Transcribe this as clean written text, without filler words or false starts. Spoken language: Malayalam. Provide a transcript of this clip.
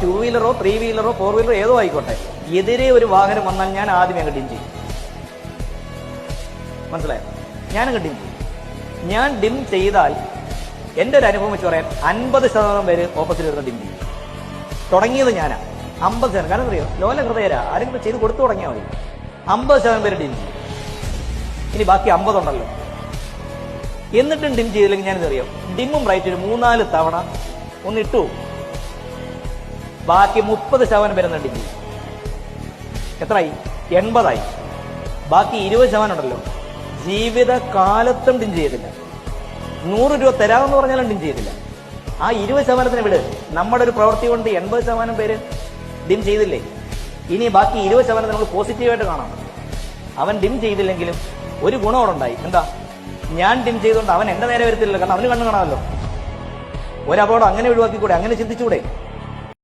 ടൂ വീലറോ 3 വീലറോ 4 വീലറോ ഏതോ ആയിക്കോട്ടെ, എതിരെ ഒരു വാഹനം വന്നാൽ ഞാൻ ആദ്യം അങ്ങ് ഡിം ചെയ്യും. മനസ്സിലായോ? ഞാനങ്ങ് ഡിം ചെയ്യും. ഞാൻ ഡിം ചെയ്താൽ എൻ്റെ ഒരു അനുഭവം വെച്ച് പറയാൻ 50% പേര് ഓപ്പോസിറ്റ് വരുന്ന ഡിം ചെയ്യും. തുടങ്ങിയത് ഞാനാ. 50%. കാരണം അറിയോ, ലോല ഹൃദയരാ, ആരെങ്കിലും ചെയ്ത് കൊടുത്തു തുടങ്ങിയാൽ മതി. 50% പേര് ഡിം ചെയ്യും. ഇനി ബാക്കി 50 ഉണ്ടല്ലോ. എന്നിട്ടും ഡിം ചെയ്തില്ലെങ്കിൽ ഞാനിതറിയോ, ഡിമ്മും ബ്രൈറ്റ് ഒരു 3-4 തവണ ഒന്നിട്ടു, ബാക്കി 30% വരുന്ന ഡിം ചെയ്യും. എത്രയായി? 80ആയി. ബാക്കി 20% ഉണ്ടല്ലോ, ജീവിതകാലത്തും ഡിം ചെയ്തില്ല. 100 രൂപ തരാമെന്ന് പറഞ്ഞാലും ഡിം ചെയ്തില്ല. ആ 20% വിട്. നമ്മുടെ ഒരു പ്രവൃത്തി കൊണ്ട് 80% പേര് ഡിം ചെയ്തില്ലേ? ഇനി ബാക്കി 20% നമ്മൾ പോസിറ്റീവായിട്ട് കാണാം. അവൻ ഡിം ചെയ്തില്ലെങ്കിലും ഒരു ഗുണം അവിടെ ഉണ്ടായി. എന്താ? ഞാൻ ഡിം ചെയ്തുകൊണ്ട് അവൻ എന്റെ നേരെ വരത്തില്ലല്ലോ, കാരണം അവന് കണ്ണു കാണാമല്ലോ. ഒരപകടം അങ്ങനെ ഒഴിവാക്കിക്കൂടെ? അങ്ങനെ ചിന്തിച്ചുകൂടെ?